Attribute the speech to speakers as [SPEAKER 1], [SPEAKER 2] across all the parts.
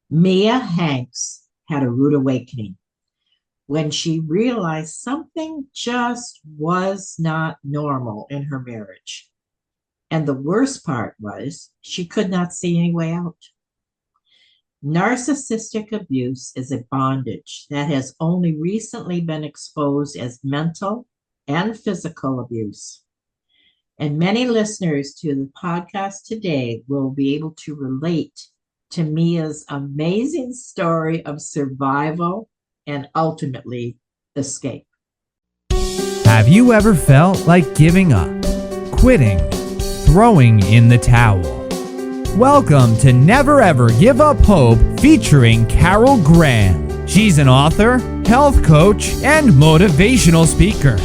[SPEAKER 1] Mia Hanks had a rude awakening when she realized something just was not normal in her marriage. And the worst part was she could not see any way out. Narcissistic abuse is a bondage that has only recently been exposed as mental and physical abuse. And many listeners to the podcast today will be able to relate to Mia's amazing story of survival and ultimately escape.
[SPEAKER 2] Have you ever felt like giving up, quitting, throwing in the towel? Welcome to Never Ever Give Up Hope featuring Carol Graham. She's an author, health coach, and motivational speaker.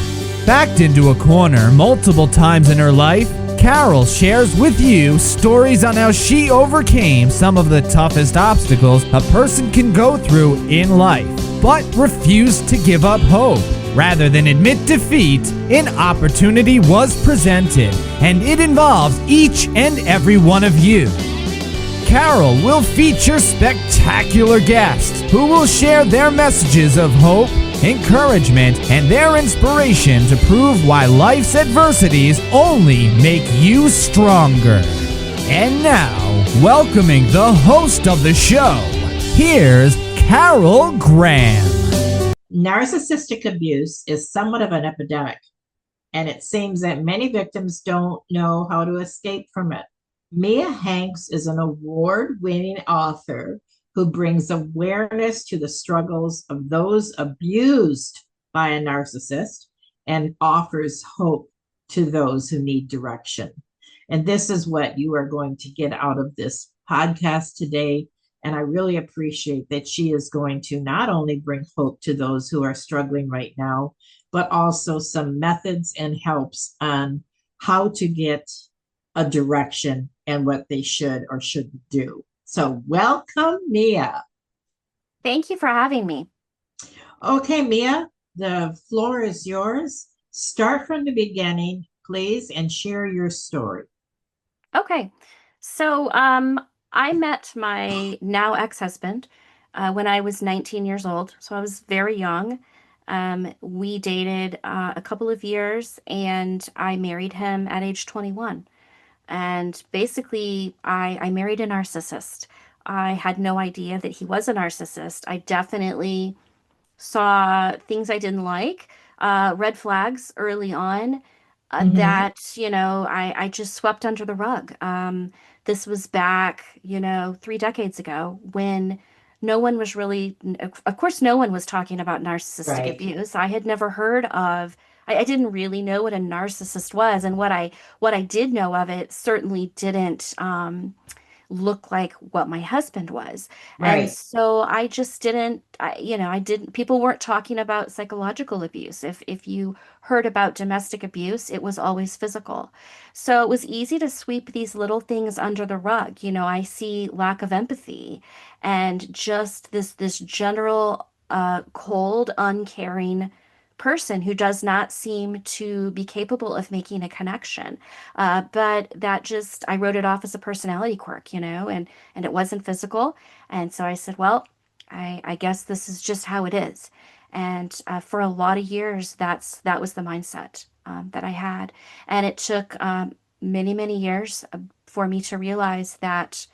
[SPEAKER 2] Backed into a corner multiple times in her life, Carol shares with you stories on how she overcame some of the toughest obstacles a person can go through in life, but refused to give up hope. Rather than admit defeat, an opportunity was presented, and it involves each and every one of you. Carol will feature spectacular guests who will share their messages of hope, encouragement, and their inspiration to prove why life's adversities only make you stronger. And now, welcoming the host of the show, here's Carol Graham.
[SPEAKER 1] Narcissistic abuse is somewhat of an epidemic, and it seems that many victims don't know how to escape from it. Mia Hanks is an award-winning author who brings awareness to the struggles of those abused by a narcissist and offers hope to those who need direction. And this is what you are going to get out of this podcast today. And I really appreciate that she is going to not only bring hope to those who are struggling right now, but also some methods and helps on how to get a direction and what they should or shouldn't do. So welcome, Mia.
[SPEAKER 3] Thank you for having me.
[SPEAKER 1] Okay, Mia, the floor is yours. Start from the beginning, please, and share your story.
[SPEAKER 3] Okay. So, I met my now ex-husband when I was 19 years old. So I was very young. We dated a couple of years and I married him at age 21. And basically, I married a narcissist. I had no idea that he was a narcissist. I definitely saw things I didn't like, red flags early on
[SPEAKER 1] Mm-hmm.
[SPEAKER 3] that, I just swept under the rug. This was back, 3 decades ago when no one was really, of course, no one was talking about narcissistic
[SPEAKER 1] Right.
[SPEAKER 3] abuse. I had never heard of, I didn't really know what a narcissist was. And what I did know of it certainly didn't, look like what my husband was. And
[SPEAKER 1] Right.
[SPEAKER 3] so I just didn't, I didn't, people weren't talking about psychological abuse. If you heard about domestic abuse, it was always physical. So it was easy to sweep these little things under the rug. I see lack of empathy and just this general cold, uncaring person who does not seem to be capable of making a connection. But that just, I wrote it off as a personality quirk, and it wasn't physical. And so I said, well, I guess this is just how it is. And for a lot of years, that was the mindset that I had. And it took many, many years for me to realize that,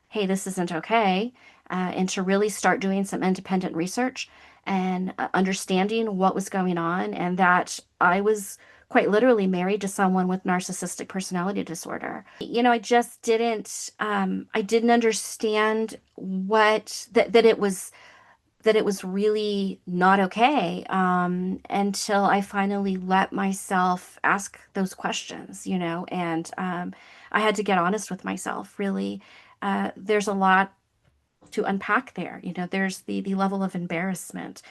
[SPEAKER 3] hey, this isn't okay, and to really start doing some independent research and understanding what was going on, and that I was quite literally married to someone with narcissistic personality disorder. I just I didn't understand that it was really not okay until I finally let myself ask those questions, and I had to get honest with myself, really. There's a lot to unpack there. There's the level of embarrassment.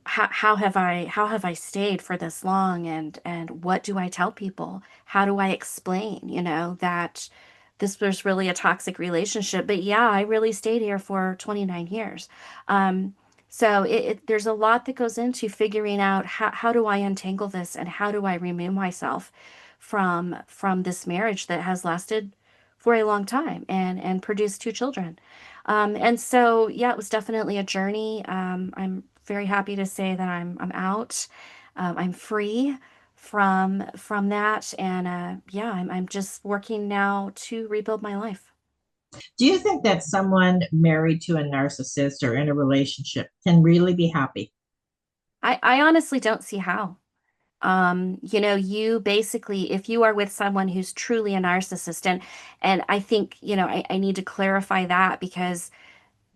[SPEAKER 3] How have I stayed for this long, and what do I tell people? How do I explain, that this was really a toxic relationship? But yeah, I really stayed here for 29 years. So there's a lot that goes into figuring out how do I untangle this, and how do I remove myself from this marriage that has lasted for a long time and produced two children. And so, yeah, it was definitely a journey. I'm very happy to say that I'm out. I'm free from that, and yeah, I'm just working now to rebuild my life.
[SPEAKER 1] Do you think that someone married to a narcissist or in a relationship can really be happy?
[SPEAKER 3] I honestly don't see how. You basically, if you are with someone who's truly a narcissist, and I think, I need to clarify that because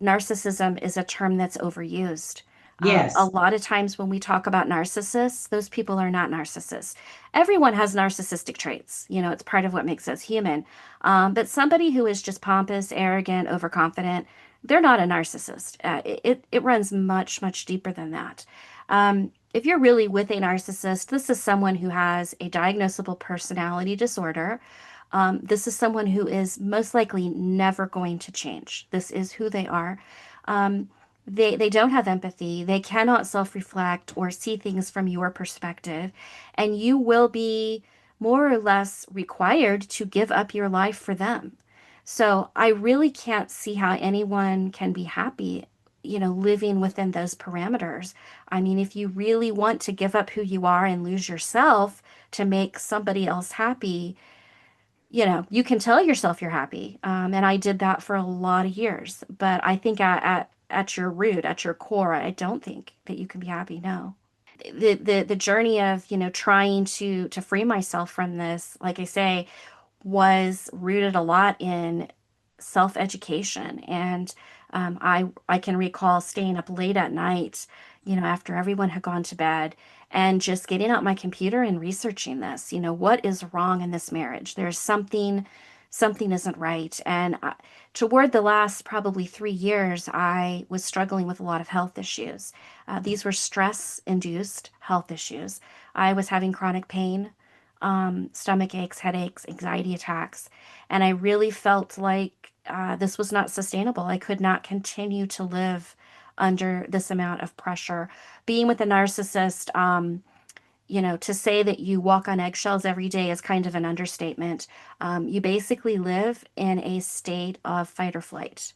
[SPEAKER 3] narcissism is a term that's overused. A
[SPEAKER 1] Yes.
[SPEAKER 3] lot of times when we talk about narcissists, those people are not narcissists. Everyone has narcissistic traits. It's part of what makes us human. But somebody who is just pompous, arrogant, overconfident, they're not a narcissist. It runs much, much deeper than that. If you're really with a narcissist, this is someone who has a diagnosable personality disorder. This is someone who is most likely never going to change. This is who they are. Um, they don't have empathy. They cannot self-reflect or see things from your perspective, and you will be more or less required to give up your life for them. So I really can't see how anyone can be happy, living within those parameters. I mean, if you really want to give up who you are and lose yourself to make somebody else happy, you can tell yourself you're happy. And I did that for a lot of years. But I think at your root, at your core, I don't think that you can be happy. No. The journey of, trying to free myself from this, like I say, was rooted a lot in self-education. And I can recall staying up late at night, after everyone had gone to bed, and just getting out my computer and researching this. What is wrong in this marriage? There's something isn't right. And toward the last probably 3 years, I was struggling with a lot of health issues. These were stress-induced health issues. I was having chronic pain, stomach aches, headaches, anxiety attacks. And I really felt like this was not sustainable. I could not continue to live under this amount of pressure. Being with a narcissist, to say that you walk on eggshells every day is kind of an understatement. You basically live in a state of fight or flight,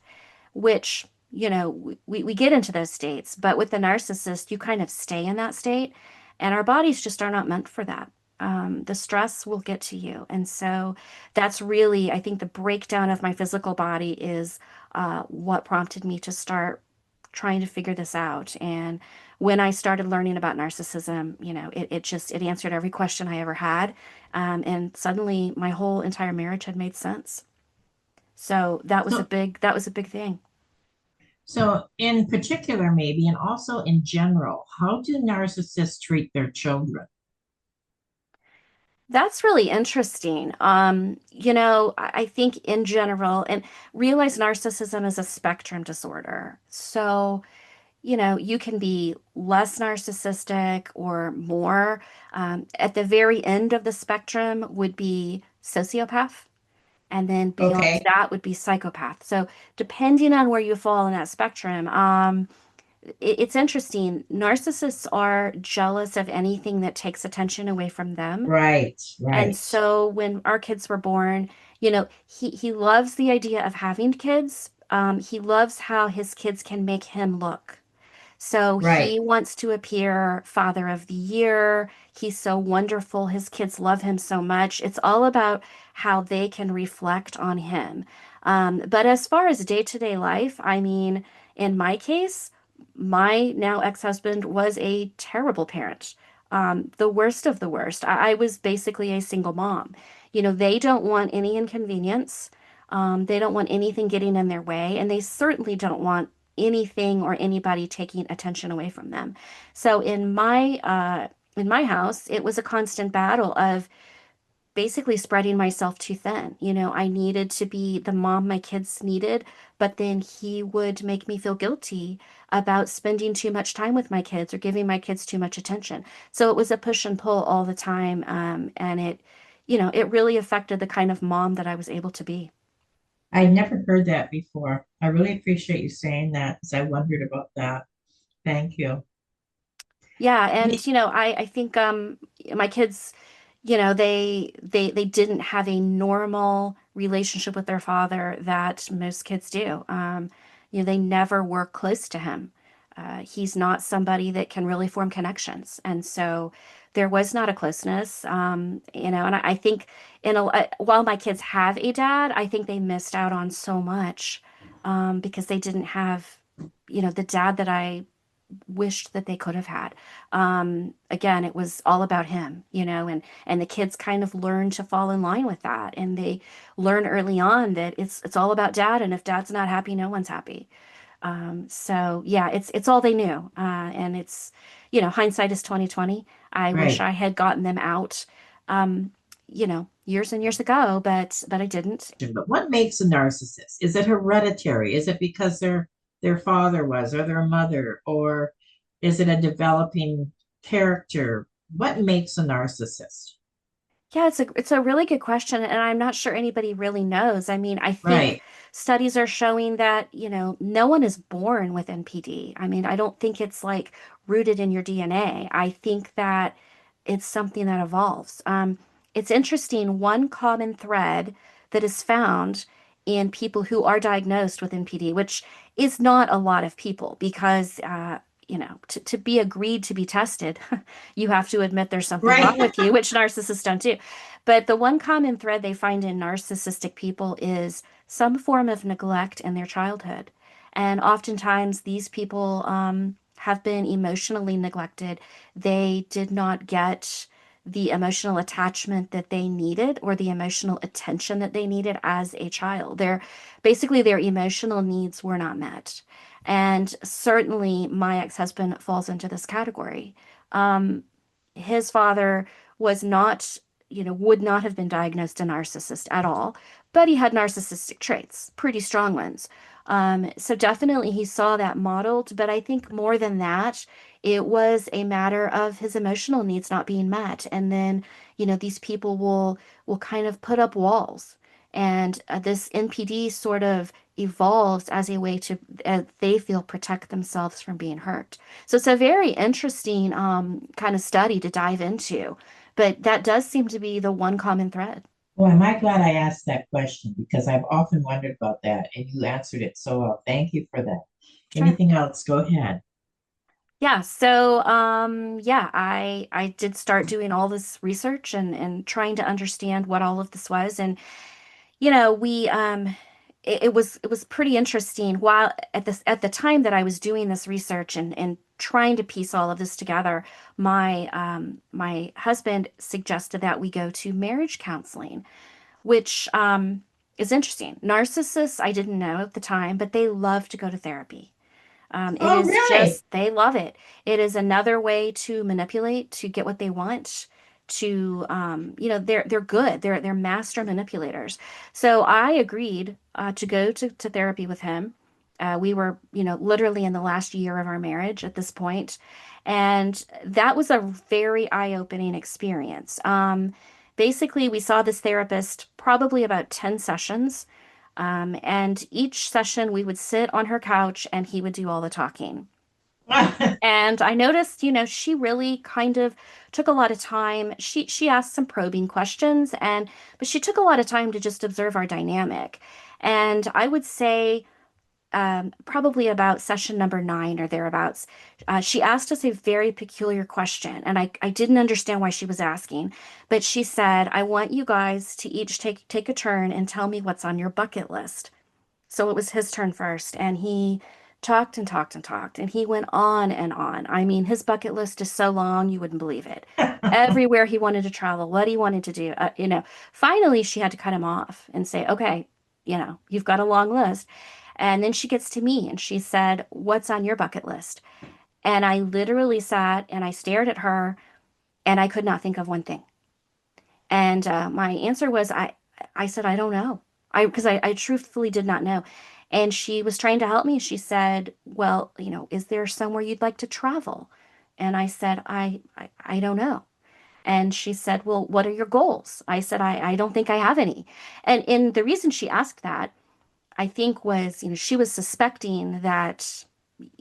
[SPEAKER 3] which, we get into those states, but with the narcissist, you kind of stay in that state, and our bodies just are not meant for that. The stress will get to you. And so that's really, I think the breakdown of my physical body is what prompted me to start trying to figure this out. And when I started learning about narcissism, it answered every question I ever had. And suddenly my whole entire marriage had made sense. So
[SPEAKER 1] So,
[SPEAKER 3] that was a big thing.
[SPEAKER 1] so in particular, maybe, and also in general, how do narcissists treat their children?
[SPEAKER 3] That's really interesting. I think in general, and realize narcissism is a spectrum disorder. So, you can be less narcissistic or more. At the very end of the spectrum would be sociopath. And then beyond
[SPEAKER 1] Okay.
[SPEAKER 3] that would be psychopath. So, depending on where you fall in that spectrum, it's interesting. Narcissists are jealous of anything that takes attention away from them.
[SPEAKER 1] Right,
[SPEAKER 3] And
[SPEAKER 1] right,
[SPEAKER 3] so when our kids were born, he loves the idea of having kids. He loves how his kids can make him look. So
[SPEAKER 1] right.
[SPEAKER 3] he wants to appear Father of the Year. He's so wonderful. His kids love him so much. It's all about how they can reflect on him. But as far as day-to-day life, I mean, in my case, my now ex-husband was a terrible parent. The worst of the worst. I was basically a single mom. They don't want any inconvenience. They don't want anything getting in their way, and they certainly don't want anything or anybody taking attention away from them. So in my house, it was a constant battle of basically spreading myself too thin. I needed to be the mom my kids needed, but then he would make me feel guilty about spending too much time with my kids or giving my kids too much attention. So it was a push and pull all the time, and it really affected the kind of mom that I was able to be.
[SPEAKER 1] I never heard that before. I really appreciate you saying that because I wondered about that. Thank you.
[SPEAKER 3] Yeah, and
[SPEAKER 1] Ye-
[SPEAKER 3] I think my kids, they didn't have a normal relationship with their father that most kids do. They never were close to him. He's not somebody that can really form connections. And so there was not a closeness, and I think while my kids have a dad, I think they missed out on so much because they didn't have, the dad that I wished that they could have had. Again, it was all about him, and the kids kind of learn to fall in line with that, and they learn early on that it's all about dad, and if dad's not happy, no one's happy. So yeah, it's all they knew, and hindsight is 2020. I wish
[SPEAKER 1] Right.
[SPEAKER 3] I had gotten them out, years and years ago, but I didn't.
[SPEAKER 1] But what makes a narcissist? Is it hereditary? Is it because their father was, or their mother, or is it a developing character? What makes a narcissist?
[SPEAKER 3] Yeah, it's a really good question, and I'm not sure anybody really knows. I mean, I think
[SPEAKER 1] Right.
[SPEAKER 3] studies are showing that, no one is born with NPD. I mean, I don't think it's like rooted in your DNA. I think that it's something that evolves. It's interesting, one common thread that is found in people who are diagnosed with NPD, which is not a lot of people because, to be agreed to be tested, you have to admit there's something wrong
[SPEAKER 1] Right.
[SPEAKER 3] with you, which narcissists don't do. But the one common thread they find in narcissistic people is some form of neglect in their childhood. And oftentimes, these people have been emotionally neglected. They did not get the emotional attachment that they needed or the emotional attention that they needed as a child. Basically their emotional needs were not met. And certainly my ex-husband falls into this category. Um, his father was not, would not have been diagnosed a narcissist at all, but he had narcissistic traits, pretty strong ones. So definitely he saw that modeled, but I think more than that, it was a matter of his emotional needs not being met. And then, these people will kind of put up walls. And this NPD sort of evolves as a way to, they feel, protect themselves from being hurt. So it's a very interesting kind of study to dive into, but that does seem to be the one common thread.
[SPEAKER 1] Well, am I glad I asked that question because I've often wondered about that and you answered it so well. Thank you for that.
[SPEAKER 3] Sure.
[SPEAKER 1] Anything else? Go ahead.
[SPEAKER 3] Yeah, so yeah, I did start doing all this research and trying to understand what all of this was. And we it was pretty interesting. While at the time that I was doing this research and trying to piece all of this together, my husband suggested that we go to marriage counseling, which is interesting. Narcissists, I didn't know at the time, but they love to go to therapy. It
[SPEAKER 1] Oh,
[SPEAKER 3] is
[SPEAKER 1] really?
[SPEAKER 3] just, they love it. It is another way to manipulate, to get what they want, they're good. They're master manipulators. So I agreed to go to therapy with him. We were, literally in the last year of our marriage at this point, and that was a very eye-opening experience. Basically, we saw this therapist probably about 10 sessions. And each session we would sit on her couch and he would do all the talking. And I noticed, she really kind of took a lot of time. She asked some probing questions but she took a lot of time to just observe our dynamic. And I would say probably about session number 9 or thereabouts, she asked us a very peculiar question. And I didn't understand why she was asking, but she said, I want you guys to each take a turn and tell me what's on your bucket list. So it was his turn first, and he talked and talked and talked, and he went on and on. I mean, his bucket list is so long, you wouldn't believe it. Everywhere he wanted to travel, what he wanted to do. Finally, she had to cut him off and say, okay, you've got a long list. And then she gets to me and she said, what's on your bucket list? And I literally sat and I stared at her and I could not think of one thing. And my answer was, I said, I don't know. Because I truthfully did not know. And she was trying to help me. She said, well, is there somewhere you'd like to travel? And I said, I don't know. And she said, well, what are your goals? I said, I don't think I have any. And the reason she asked that, I think, was, she was suspecting that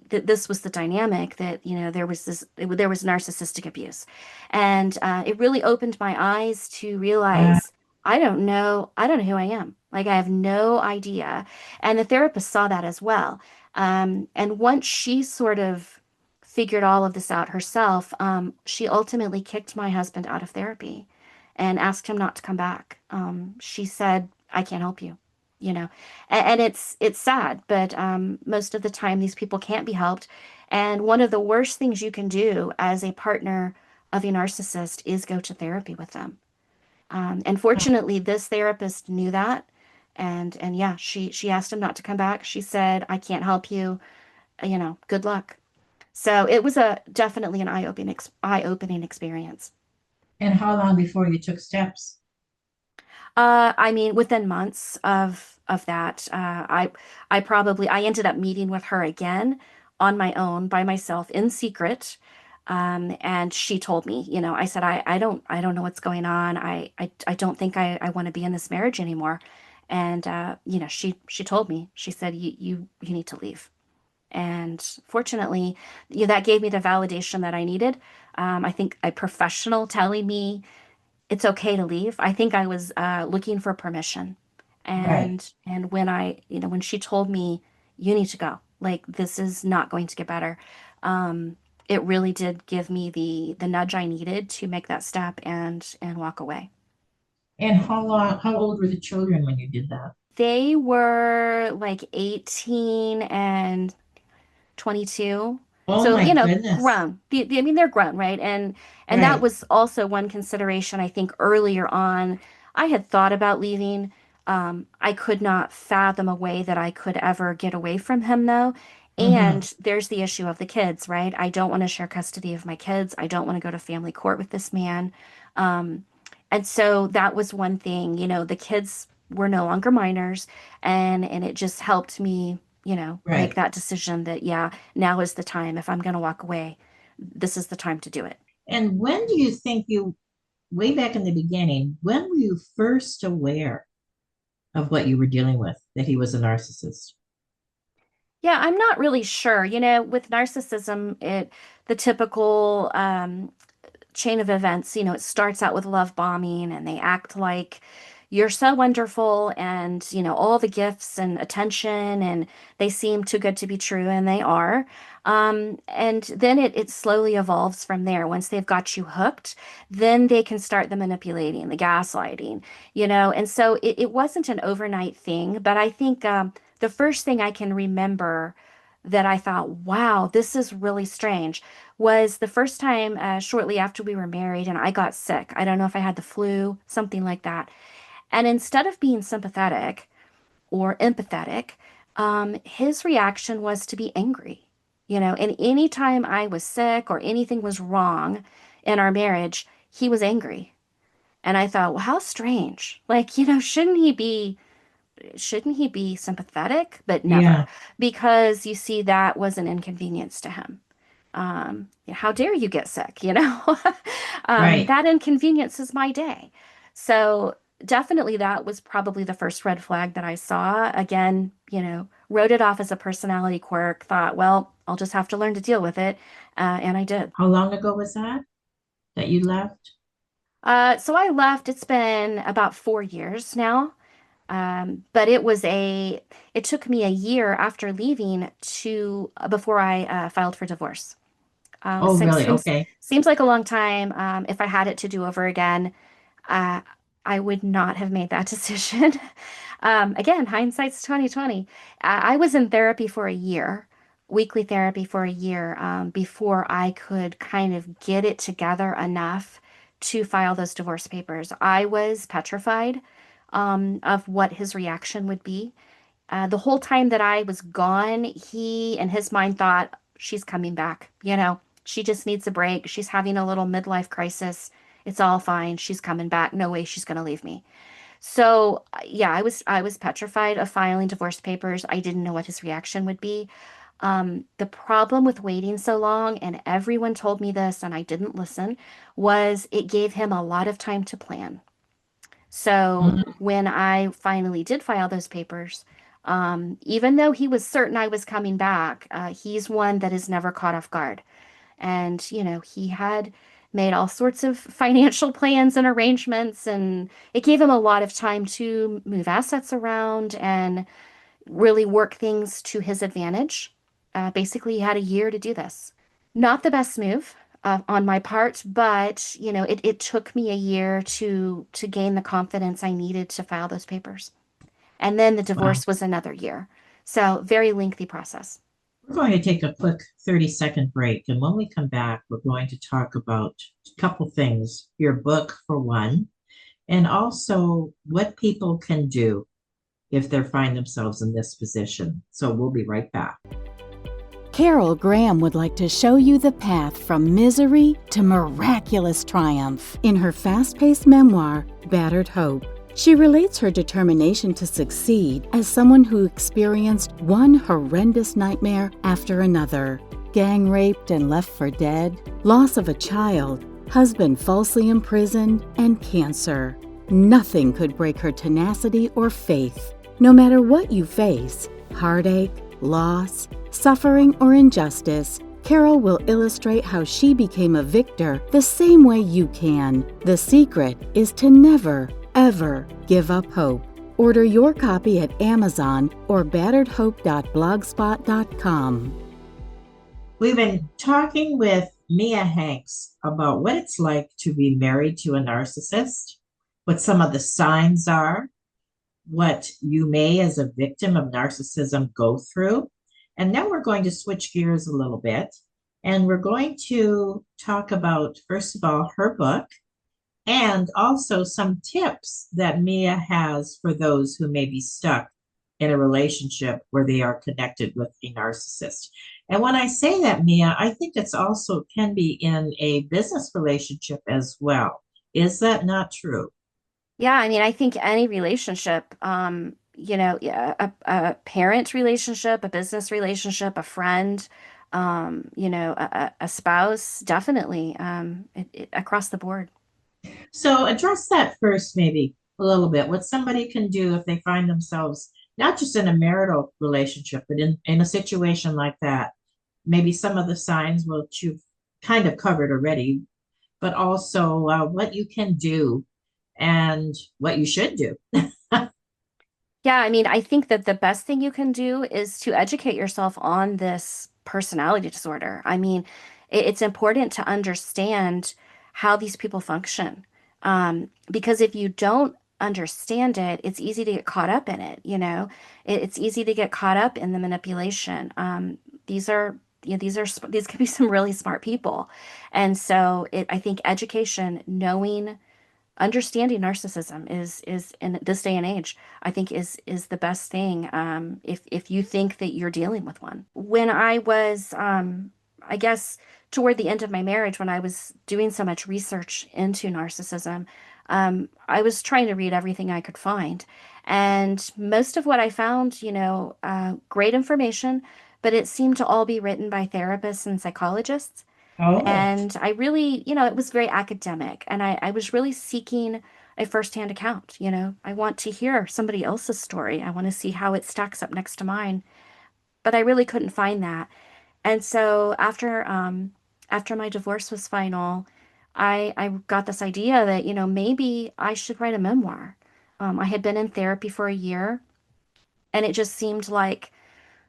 [SPEAKER 3] this was the dynamic, that there was narcissistic abuse. And it really opened my eyes to
[SPEAKER 1] Uh,
[SPEAKER 3] realize I don't know who I am. Like I have no idea. And the therapist saw that as well. And once she sort of figured all of this out herself, she ultimately kicked my husband out of therapy and asked him not to come back. She said, "I can't help you," you know. And it's sad, but most of the time these people can't be helped. And one of the worst things you can do as a partner of a narcissist is go to therapy with them. And fortunately, this therapist knew that, and yeah, she asked him not to come back. She said, "I can't help you. Good luck." So it was a definitely an eye-opening experience.
[SPEAKER 1] And how long before you took steps?
[SPEAKER 3] I mean, within months of that, I ended up meeting with her again on my own by myself in secret. And she told me, I said, I don't know what's going on. I don't think I want to be in this marriage anymore. And she told me, she said, you need to leave. And fortunately, that gave me the validation that I needed. I think a professional telling me it's okay to leave. I think I was looking for permission.
[SPEAKER 1] Right.
[SPEAKER 3] And when she told me, you need to go, like this is not going to get better, it really did give me the nudge I needed to make that step and walk away.
[SPEAKER 1] And how old were the children when you did that?
[SPEAKER 3] They were like 18 and 22.
[SPEAKER 1] Oh
[SPEAKER 3] So,
[SPEAKER 1] my goodness.
[SPEAKER 3] grown. I mean, they're grown, right? And that
[SPEAKER 1] Right.
[SPEAKER 3] was also one consideration, I think, earlier on. I had thought about leaving. I could not fathom a way that I could ever get away from him, though.
[SPEAKER 1] Mm-hmm.
[SPEAKER 3] And there's the issue of the kids, right? I don't want to share custody of my kids. I don't want to go to family court with this man. Um, and so that was one thing, the kids were no longer minors, and it just helped me, make
[SPEAKER 1] Right.
[SPEAKER 3] that decision that, yeah, now is the time. If I'm going to walk away, this is the time to do it.
[SPEAKER 1] And when do you think way back in the beginning, when were you first aware of what you were dealing with, that he was a narcissist?
[SPEAKER 3] Yeah, I'm not really sure. With narcissism, the typical chain of events, it starts out with love bombing and they act like you're so wonderful and, all the gifts and attention and they seem too good to be true and they are. And then it slowly evolves from there. Once they've got you hooked, then they can start the manipulating, the gaslighting, and so it wasn't an overnight thing, but I think the first thing I can remember that I thought, wow, this is really strange was the first time shortly after we were married and I got sick. I don't know if I had the flu, something like that. And instead of being sympathetic or empathetic, his reaction was to be angry. And anytime I was sick or anything was wrong in our marriage, he was angry. And I thought, well, how strange. Like, shouldn't he be sympathetic? But never,
[SPEAKER 1] Yeah.
[SPEAKER 3] because you see, that was an inconvenience to him. How dare you get sick,
[SPEAKER 1] Right.
[SPEAKER 3] that inconveniences my day. So definitely that was probably the first red flag that I saw. Again, wrote it off as a personality quirk, thought, well, I'll just have to learn to deal with it. And I did.
[SPEAKER 1] How long ago was that you left?
[SPEAKER 3] So I left, it's been about 4 years now. But it took me a year after leaving before I filed for divorce.
[SPEAKER 1] Oh,
[SPEAKER 3] Seems,
[SPEAKER 1] really?
[SPEAKER 3] seems
[SPEAKER 1] Okay.
[SPEAKER 3] seems like a long time. If I had it to do over again, uh, I would not have made that decision. Again, hindsight's 2020. I was in therapy for a year, weekly therapy for a year, before I could kind of get it together enough to file those divorce papers. I was petrified, of what his reaction would be. The whole time that I was gone, he in his mind thought, she's coming back. She just needs a break. She's having a little midlife crisis. It's all fine. She's coming back. No way she's going to leave me. So, yeah, I was petrified of filing divorce papers. I didn't know what his reaction would be. The problem with waiting so long, and everyone told me this and I didn't listen, was it gave him a lot of time to plan. So
[SPEAKER 1] Mhm.
[SPEAKER 3] when I finally did file those papers, even though he was certain I was coming back, he's one that is never caught off guard. And, he had made all sorts of financial plans and arrangements, and it gave him a lot of time to move assets around and really work things to his advantage. Basically, he had a year to do this. Not the best move on my part, but it took me a year to gain the confidence I needed to file those papers. And then the
[SPEAKER 1] Wow.
[SPEAKER 3] divorce was another year. So very lengthy process.
[SPEAKER 1] We're going to take a quick 30-second break. And when we come back, we're going to talk about a couple things. Your book, for one, and also what people can do if they find themselves in this position. So we'll be right back.
[SPEAKER 4] Carol Graham would like to show you the path from misery to miraculous triumph in her fast-paced memoir, Battered Hope. She relates her determination to succeed as someone who experienced one horrendous nightmare after another: gang raped and left for dead, loss of a child, husband falsely imprisoned, and cancer. Nothing could break her tenacity or faith. No matter what you face, heartache, loss, suffering, or injustice, Carol will illustrate how she became a victor the same way you can. The secret is to never, ever give up hope. Order your copy at Amazon or batteredhope.blogspot.com.
[SPEAKER 1] We've been talking with Mia Hanks about what it's like to be married to a narcissist, what some of the signs are, what you may, as a victim of narcissism, go through. And then we're going to switch gears a little bit. And we're going to talk about, first of all, her book, and also some tips that Mia has for those who may be stuck in a relationship where they are connected with a narcissist. And when I say that, Mia, I think it's also can be in a business relationship as well. Is that not true?
[SPEAKER 3] Yeah, I mean, I think any relationship, yeah, a parent relationship, a business relationship, a friend, a spouse, definitely, across the board.
[SPEAKER 1] So address that first, maybe a little bit, what somebody can do if they find themselves not just in a marital relationship, but in a situation like that. Maybe some of the signs, which you've kind of covered already, but also what you can do and what you should do.
[SPEAKER 3] Yeah, I mean, I think that the best thing you can do is to educate yourself on this personality disorder. I mean, it's important to understand how these people function. Because if you don't understand it, it's easy to get caught up in it, you know? It's easy to get caught up in the manipulation. These are, these can be some really smart people. And so I think education, knowing understanding narcissism is in this day and age, I think is the best thing, if you think that you're dealing with one. When I was, I guess, toward the end of my marriage, when I was doing so much research into narcissism, I was trying to read everything I could find, and most of what I found, great information, but it seemed to all be written by therapists and psychologists.
[SPEAKER 1] Oh,
[SPEAKER 3] And I really, it was very academic. And I was really seeking a firsthand account. I want to hear somebody else's story. I want to see how it stacks up next to mine. But I really couldn't find that. And so after my divorce was final, I got this idea that, maybe I should write a memoir. I had been in therapy for a year, and it just seemed like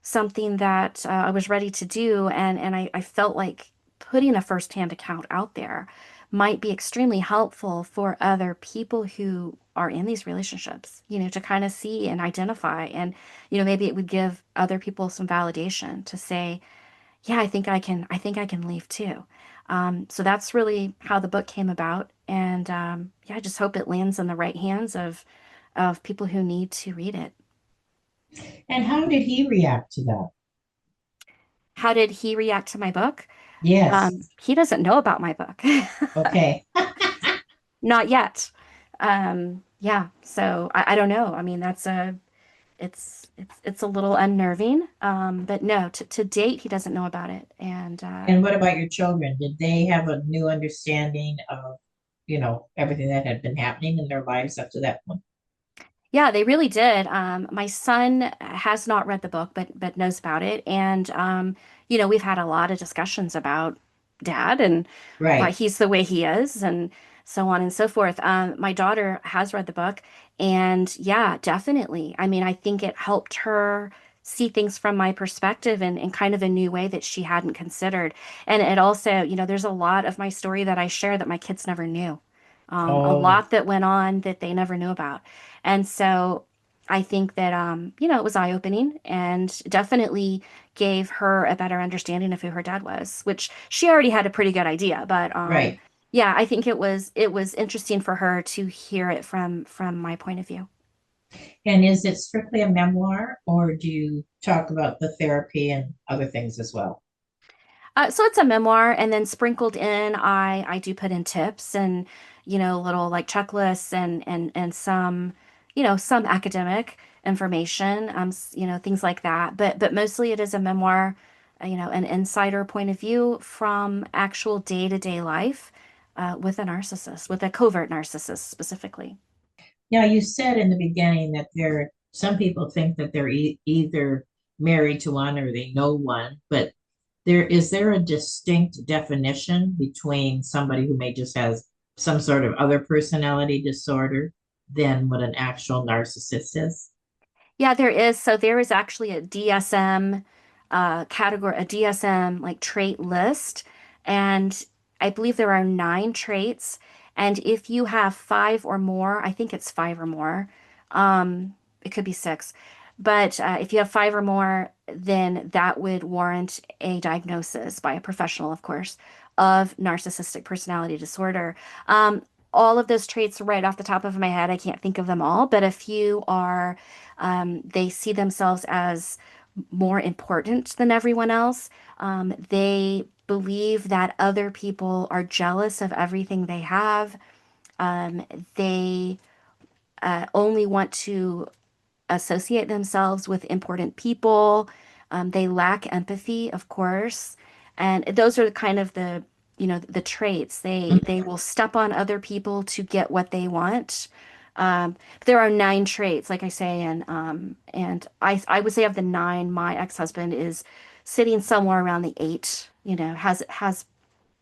[SPEAKER 3] something that I was ready to do. And I felt like putting a firsthand account out there might be extremely helpful for other people who are in these relationships, to kind of see and identify. And, maybe it would give other people some validation to say, yeah, I think I can leave too. So that's really how the book came about. And yeah, I just hope it lands in the right hands of people who need to read it.
[SPEAKER 1] and how did he react to that?
[SPEAKER 3] How did he react to my book?
[SPEAKER 1] Yes.
[SPEAKER 3] He doesn't know about my book.
[SPEAKER 1] Okay.
[SPEAKER 3] Not yet. Yeah, so I don't know. I mean, it's a little unnerving. But no, to date, he doesn't know about it. And
[SPEAKER 1] And what about your children? Did they have a new understanding of, everything that had been happening in their lives up to that point?
[SPEAKER 3] yeah, they really did. My son has not read the book, but knows about it. And we've had a lot of discussions about dad and why
[SPEAKER 1] Right.
[SPEAKER 3] he's the way he is and so on and so forth. My daughter has read the book, and yeah, definitely. I mean, I think it helped her see things from my perspective in kind of a new way that she hadn't considered. And it also, there's a lot of my story that I share that my kids never knew. A
[SPEAKER 1] Oh,
[SPEAKER 3] lot that went on that they never knew about. And so I think that, it was eye-opening and definitely gave her a better understanding of who her dad was, which she already had a pretty good idea. But
[SPEAKER 1] right.
[SPEAKER 3] yeah, I think it was interesting for her to hear it from my point of view.
[SPEAKER 1] And is it strictly a memoir, or do you talk about the therapy and other things as well?
[SPEAKER 3] So it's a memoir, and then sprinkled in, I do put in tips and little like checklists and some some academic information, things like that. But mostly it is a memoir, an insider point of view from actual day-to-day life with a narcissist, with a covert narcissist specifically.
[SPEAKER 1] Now, you said in the beginning that some people think that they're either married to one or they know one, but there a distinct definition between somebody who may just has some sort of other personality disorder than what an actual narcissist is?
[SPEAKER 3] Yeah, there is. So there is actually a DSM category, a DSM like trait list. And I believe there are 9 traits. And if you have five or more, I think it's five or more, it could be six. But if you have five or more, then that would warrant a diagnosis by a professional, of course, of narcissistic personality disorder. All of those traits right off the top of my head, I can't think of them all, but a few are they see themselves as more important than everyone else. They believe that other people are jealous of everything they have. Um, they only want to associate themselves with important people. They lack empathy, of course, and those are kind of the traits. They will step on other people to get what they want. There are 9 traits, like I say, and I would say of the 9, my ex-husband is sitting somewhere around the 8. Has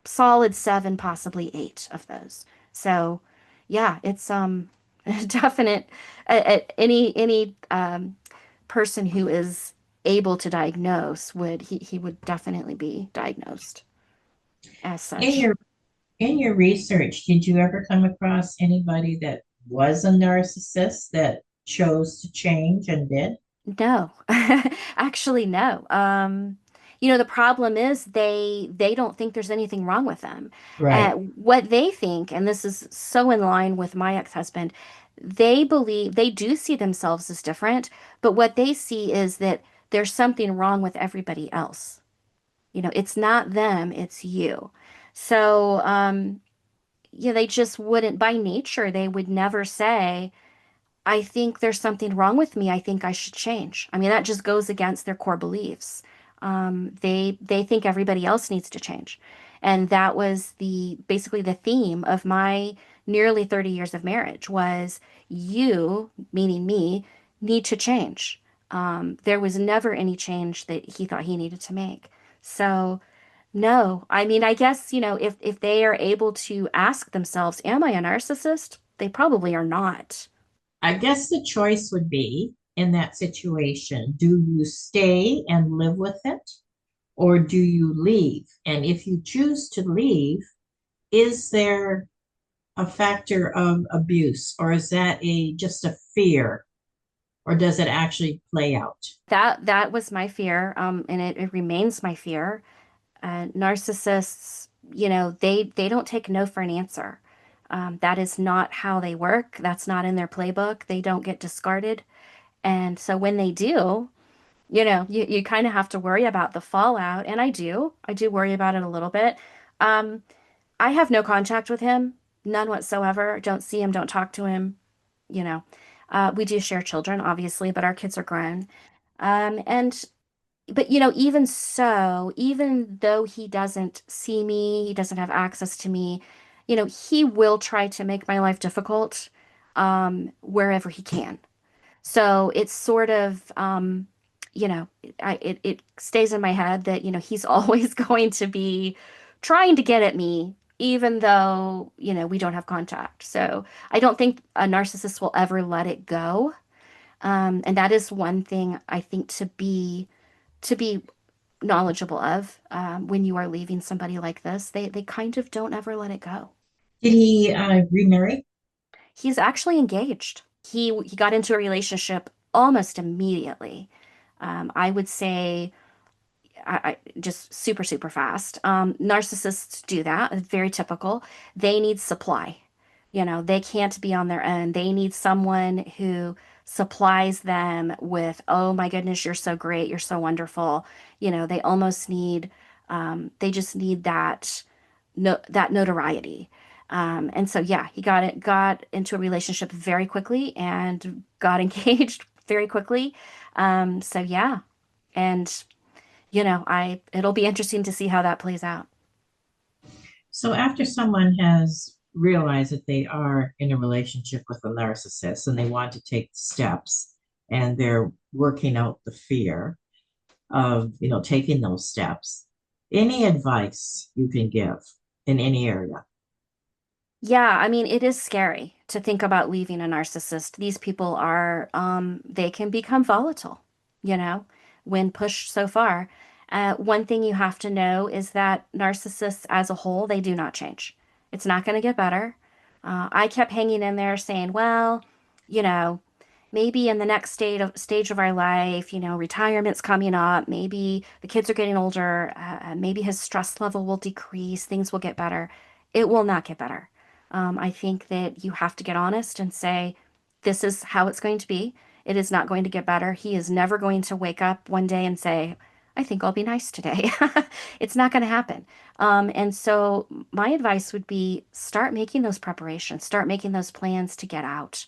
[SPEAKER 3] solid 7, possibly 8 of those. So, yeah, it's definite. Any person who is able to diagnose he would definitely be diagnosed as
[SPEAKER 1] In
[SPEAKER 3] such.
[SPEAKER 1] your in your research, did you ever come across anybody that was a narcissist that chose to change and did?
[SPEAKER 3] No, actually, no. The problem is they don't think there's anything wrong with them.
[SPEAKER 1] Right.
[SPEAKER 3] What they think, and this is so in line with my ex-husband, they believe they do see themselves as different, but what they see is that there's something wrong with everybody else. It's not them, it's you. So, yeah, they just wouldn't, by nature, they would never say, I think there's something wrong with me. I think I should change. I mean, that just goes against their core beliefs. They think everybody else needs to change, and that was the basically the theme of my nearly 30 years of marriage was you, meaning me, need to change. There was never any change that he thought he needed to make. So no, I mean, I guess, if they are able to ask themselves, am I a narcissist? They probably are not.
[SPEAKER 1] I guess the choice would be in that situation, do you stay and live with it, or do you leave? And if you choose to leave, is there a factor of abuse, or is that a just a fear, or does it actually play out?
[SPEAKER 3] That was my fear, and it remains my fear. Narcissists, they don't take no for an answer. That is not how they work. That's not in their playbook. They don't get discarded. And so when they do, you kind of have to worry about the fallout. And I do. I do worry about it a little bit. Um, I have no contact with him, none whatsoever. Don't see him, don't talk to him, you know. We do share children, obviously, but our kids are grown. And but even so, even though he doesn't see me, he doesn't have access to me, he will try to make my life difficult wherever he can. So it's sort of it stays in my head that he's always going to be trying to get at me, even though, we don't have contact. So I don't think a narcissist will ever let it go. And that is one thing I think to be knowledgeable of when you are leaving somebody like this. They kind of don't ever let it go.
[SPEAKER 1] Did he remarry?
[SPEAKER 3] He's actually engaged. He got into a relationship almost immediately. I would say just super, super fast. Narcissists do that. It's very typical. They need supply. They can't be on their own. They need someone who supplies them with, oh my goodness, you're so great, you're so wonderful. They almost need, they just need that, no, that notoriety. And so, yeah, got into a relationship very quickly and got engaged very quickly. So yeah, and it'll be interesting to see how that plays out.
[SPEAKER 1] So after someone has realized that they are in a relationship with a narcissist and they want to take steps and they're working out the fear of, taking those steps, any advice you can give in any area?
[SPEAKER 3] Yeah, I mean, it is scary to think about leaving a narcissist. These people are, they can become volatile, you know, when pushed so far. One thing you have to know is that narcissists as a whole, they do not change. It's not going to get better. I kept hanging in there saying, well, you know, maybe in the next stage of our life, retirement's coming up, maybe the kids are getting older, maybe his stress level will decrease, things will get better. It will not get better. I think that you have to get honest and say, this is how it's going to be. It is not going to get better. He is never going to wake up one day and say, I think I'll be nice today. It's not going to happen. And so my advice would be start making those preparations, start making those plans to get out,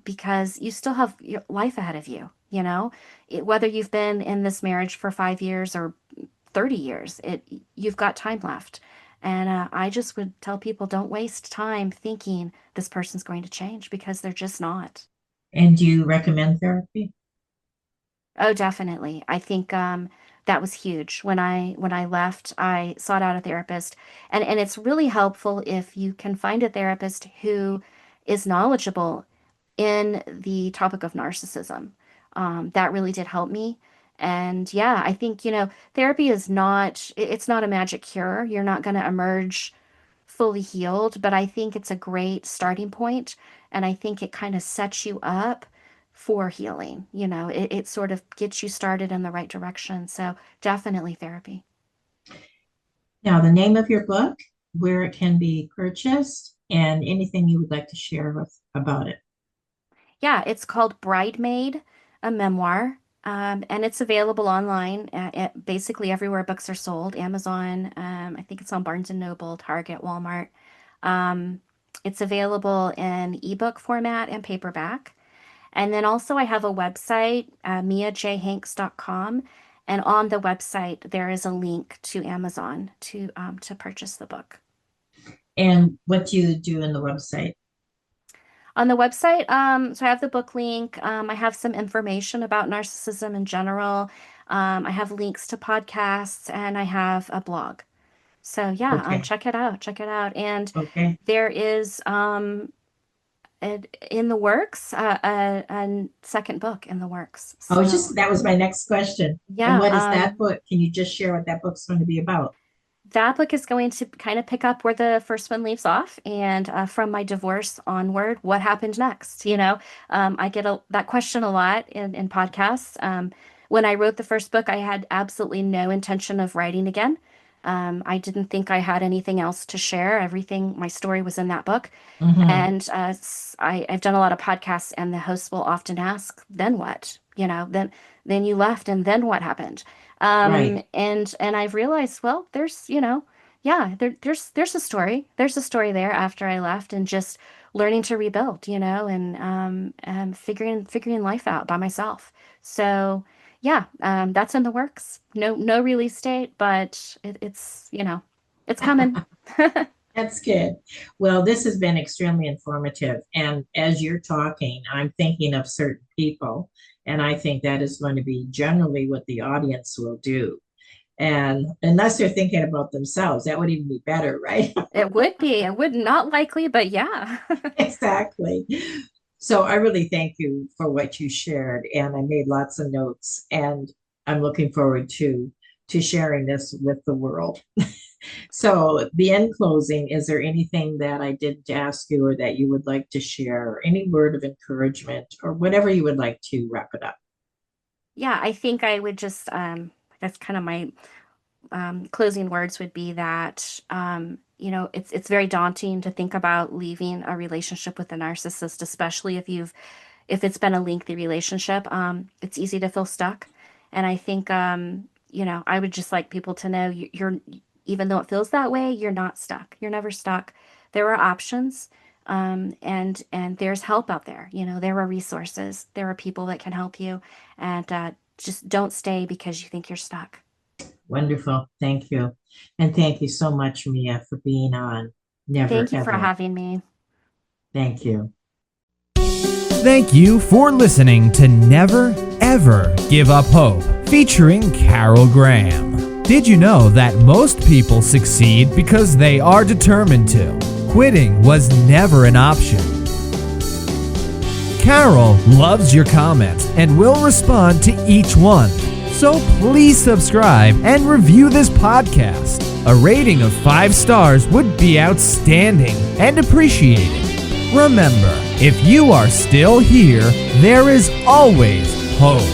[SPEAKER 3] because you still have your life ahead of you, whether you've been in this marriage for 5 years or 30 years, you've got time left. And I just would tell people don't waste time thinking this person's going to change because they're just not.
[SPEAKER 1] And do you recommend therapy?
[SPEAKER 3] Oh, definitely. I think that was huge. When I left, I sought out a therapist, and it's really helpful if you can find a therapist who is knowledgeable in the topic of narcissism. That really did help me. And yeah, I think, therapy is not, it's not a magic cure. You're not going to emerge fully healed, but I think it's a great starting point, and I think it kind of sets you up for healing. It sort of gets you started in the right direction. So definitely therapy.
[SPEAKER 1] Now, the name of your book, where it can be purchased, and anything you would like to share with about it.
[SPEAKER 3] Yeah, it's called Bridemaid, a memoir. And it's available online at basically everywhere books are sold. Amazon, I think it's on Barnes and Noble, Target, Walmart. Um, it's available in ebook format and paperback. And then also I have a website, miajhanks.com. And on the website, there is a link to Amazon to purchase the book.
[SPEAKER 1] And what do you do in the website?
[SPEAKER 3] On the website, so I have the book link. I have some information about narcissism in general. I have links to podcasts and I have a blog. So yeah,
[SPEAKER 1] Okay.
[SPEAKER 3] check it out. Check it out. And
[SPEAKER 1] Okay.
[SPEAKER 3] there is in the works a second book in the works.
[SPEAKER 1] I was
[SPEAKER 3] So
[SPEAKER 1] just, that was my next question. And
[SPEAKER 3] yeah,
[SPEAKER 1] what is that book? Can you just share what that book's going to be about?
[SPEAKER 3] that book is going to kind of pick up where the first one leaves off, and from my divorce onward, what happened next? I get that question a lot in podcasts. When I wrote the first book, I had absolutely no intention of writing again. I didn't think I had anything else to share. Everything, my story was in that book.
[SPEAKER 1] Hmm.
[SPEAKER 3] And I've done a lot of podcasts, and the host will often ask, "Then what? Then you left, and then what happened?"
[SPEAKER 1] Right.
[SPEAKER 3] And I've realized, well, yeah, there's a story. There's a story there after I left, and just learning to rebuild, and figuring life out by myself. So yeah, that's in the works. No release date, but it's coming.
[SPEAKER 1] That's good. Well, this has been extremely informative. And as you're talking, I'm thinking of certain people. And I think that is going to be generally what the audience will do. And unless they're thinking about themselves, that would even be better, right?
[SPEAKER 3] It would be. It would not likely, but yeah.
[SPEAKER 1] Exactly. So I really thank you for what you shared, and I made lots of notes, and I'm looking forward to sharing this with the world. So, the end closing, is there anything that I didn't ask you or that you would like to share, or any word of encouragement, or whatever you would like to wrap it up?
[SPEAKER 3] Yeah, I think I would just, that's kind of my closing words would be that, it's very daunting to think about leaving a relationship with a narcissist, especially if it's been a lengthy relationship. It's easy to feel stuck. And I think, I would just like people to know even though it feels that way, you're not stuck. You're never stuck. There are options. And there's help out there. There are resources. There are people that can help you. And just don't stay because you think you're stuck.
[SPEAKER 1] Wonderful. Thank you. And thank you so much, Mia, for being on Never
[SPEAKER 3] Thank you for
[SPEAKER 1] Ever.
[SPEAKER 3] having me.
[SPEAKER 1] Thank you.
[SPEAKER 2] Thank you for listening to Never Ever Give Up Hope, featuring Carol Graham. Did you know that most people succeed because they are determined to? Quitting was never an option. Carol loves your comments and will respond to each one. So please subscribe and review this podcast. A rating of 5 stars would be outstanding and appreciated. Remember, if you are still here, there is always hope.